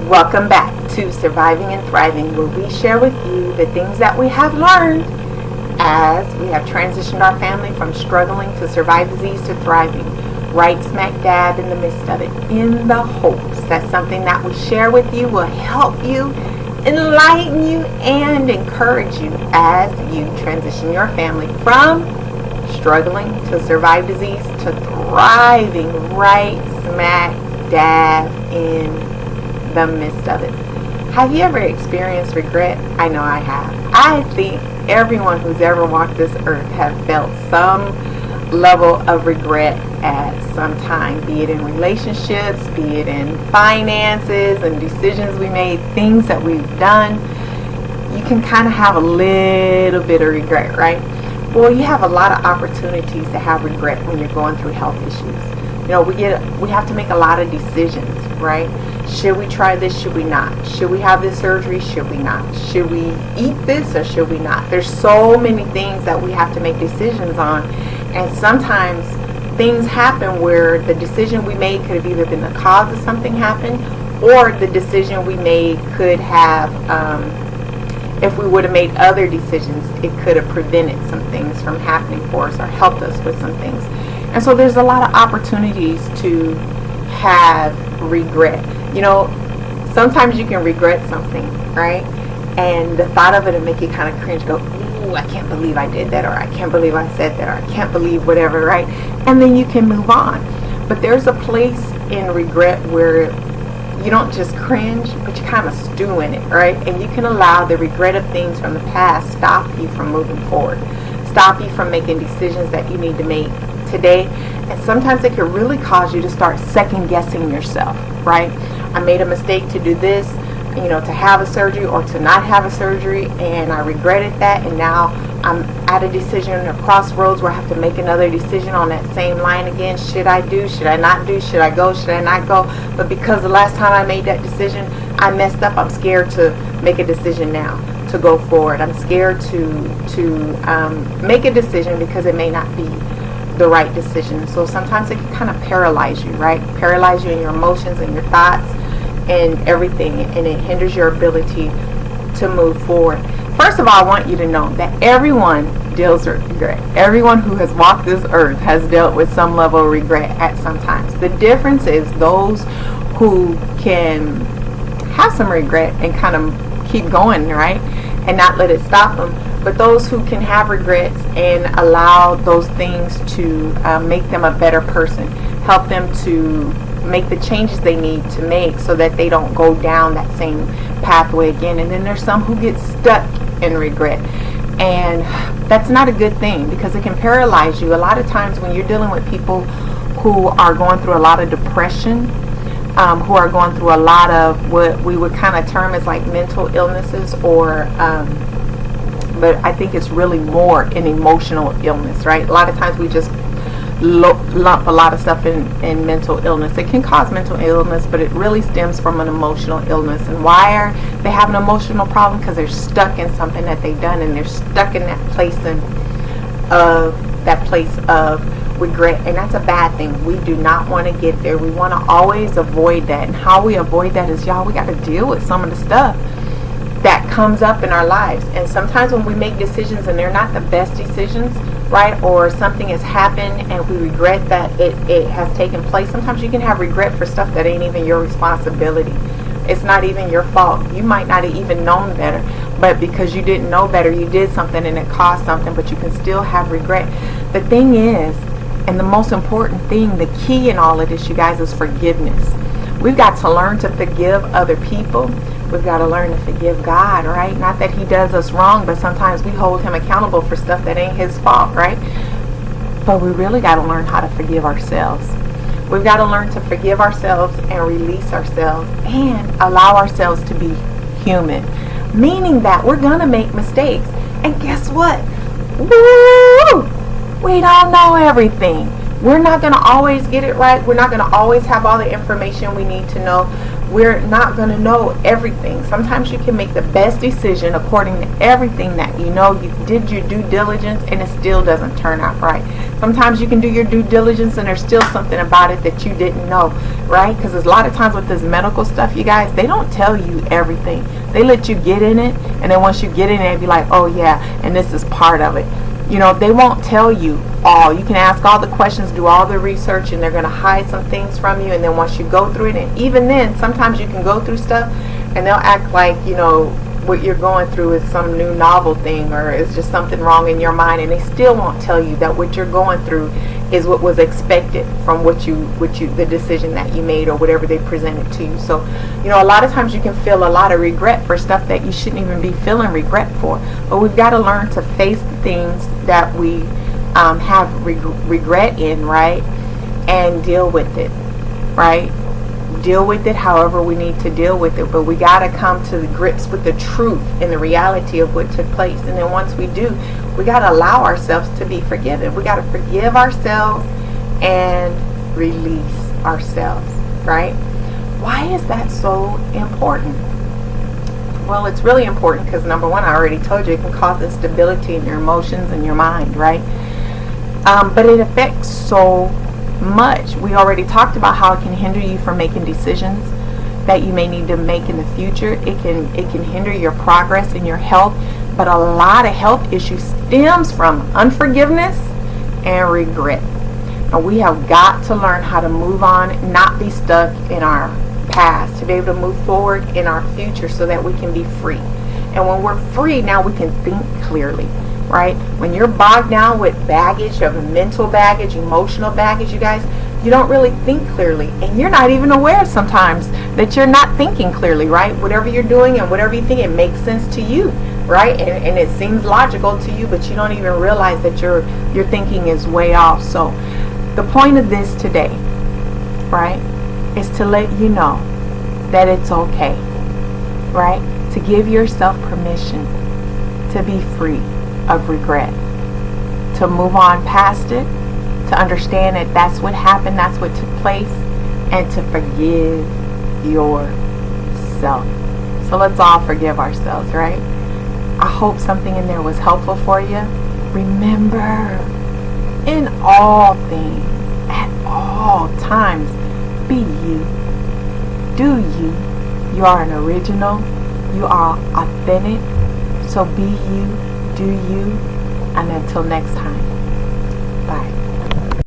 Welcome back to Surviving and Thriving, where we share with you the things that we have learned as we have transitioned our family from struggling to survive disease to thriving, right smack dab in the midst of it, in the hopes that something that we share with you will help you, enlighten you, and encourage you as you transition your family from struggling to survive disease to thriving right smack dab in the midst of it. Have you ever experienced regret? I know I have. I think everyone who's ever walked this earth have felt some level of regret at some time, be it in relationships, be it in finances and decisions we made, things that we've done. You can kind of have a little bit of regret, right? Well, you have a lot of opportunities to have regret when you're going through health issues. You know, we have to make a lot of decisions, right? Should we try this? Should we not? Should we have this surgery? Should we not? Should we eat this or should we not? There's so many things that we have to make decisions on. And sometimes things happen where the decision we made could have either been the cause of something happening, or the decision we made could have, if we would have made other decisions, it could have prevented some things from happening for us or helped us with some things. And so there's a lot of opportunities to have regret. You know, sometimes you can regret something, right? And the thought of it will make you kind of cringe, go, ooh, I can't believe I did that, or I can't believe I said that, or I can't believe whatever, right? And then you can move on. But there's a place in regret where you don't just cringe, but you kind of stew in it, right? And you can allow the regret of things from the past stop you from moving forward, stop you from making decisions that you need to make today. And sometimes it can really cause you to start second guessing yourself, right? I made a mistake to do this, you know, to have a surgery or to not have a surgery, and I regretted that, and now I'm at a decision, a crossroads where I have to make another decision on that same line again. Should I do? Should I not do? Should I go? Should I not go? But because the last time I made that decision, I messed up, I'm scared to make a decision now, to go forward. I'm scared to make a decision because it may not be the right decision. So sometimes it can kind of paralyze you, right? Paralyze you in your emotions and your thoughts and everything, and it hinders your ability to move forward. First of all, I want you to know that everyone deals with regret. Everyone who has walked this earth has dealt with some level of regret at some times. The difference is those who can have some regret and kind of keep going, right? And not let it stop them. But those who can have regrets and allow those things to make them a better person, help them to make the changes they need to make so that they don't go down that same pathway again. And then there's some who get stuck in regret. And that's not a good thing because it can paralyze you. A lot of times when you're dealing with people who are going through a lot of depression, who are going through a lot of what we would kind of term as like mental illnesses, or but I think it's really more an emotional illness, right? A lot of times we just lump a lot of stuff in mental illness. It can cause mental illness, but it really stems from an emotional illness. And why are they having an emotional problem? Because they're stuck in something that they've done, and they're stuck in that place of regret. And that's a bad thing. We do not want to get there. We want to always avoid that. And how we avoid that is, y'all, we got to deal with some of the stuff that comes up in our lives. And sometimes when we make decisions and they're not the best decisions, right, or something has happened and we regret that it has taken place, sometimes you can have regret for stuff that ain't even your responsibility. It's not even your fault. You might not have even known better, but because you didn't know better, you did something and it caused something, but you can still have regret. The thing is, and the most important thing, the key in all of this, you guys, is forgiveness. We've got to learn to forgive other people. We've got to learn to forgive God, right? Not that he does us wrong, but sometimes we hold him accountable for stuff that ain't his fault, right? But we really got to learn how to forgive ourselves. We've got to learn to forgive ourselves and release ourselves and allow ourselves to be human. Meaning that we're going to make mistakes. And guess what? Woo! We don't know everything. We're not going to always get it right. We're not going to always have all the information we need to know. We're not going to know everything. Sometimes you can make the best decision according to everything that you know. You did your due diligence and it still doesn't turn out right. Sometimes you can do your due diligence and there's still something about it that you didn't know, right? Because there's a lot of times with this medical stuff, you guys, they don't tell you everything. They let you get in it, and then once you get in it, they be like, oh yeah, and this is part of it. You know, they won't tell you all. You can ask all the questions, do all the research, and they're going to hide some things from you. And then once you go through it, and even then, sometimes you can go through stuff and they'll act like, you know, what you're going through is some new novel thing, or it's just something wrong in your mind, and they still won't tell you that what you're going through is what was expected from the decision that you made or whatever they presented to you. So, you know, a lot of times you can feel a lot of regret for stuff that you shouldn't even be feeling regret for. But we've got to learn to face the things that we have regret in, right? And deal with it, right? Deal with it however we need to deal with it. But we got to come to the grips with the truth and the reality of what took place. And then once we do, we got to allow ourselves to be forgiven. We got to forgive ourselves and release ourselves, right? Why is that so important? Well, it's really important because, number one, I already told you, it can cause instability in your emotions and your mind, right? But it affects so much. We already talked about how it can hinder you from making decisions that you may need to make in the future. It can hinder your progress and your health. But a lot of health issues stems from unforgiveness and regret. And we have got to learn how to move on, not be stuck in our past, to be able to move forward in our future so that we can be free. And when we're free, now we can think clearly, right? When you're bogged down with baggage, of mental baggage, emotional baggage, you guys, you don't really think clearly. And you're not even aware sometimes that you're not thinking clearly, right? Whatever you're doing and whatever you think, it makes sense to you, right? And it seems logical to you, but you don't even realize that your thinking is way off. So the point of this today, right, is to let you know that it's okay, right? To give yourself permission to be free of regret, to move on past it, to understand that that's what happened, that's what took place, and to forgive yourself. So let's all forgive ourselves, right? I hope something in there was helpful for you. Remember, in all things, at all times, be you. Do you. You are an original. You are authentic. So be you. Do you. And until next time. Bye.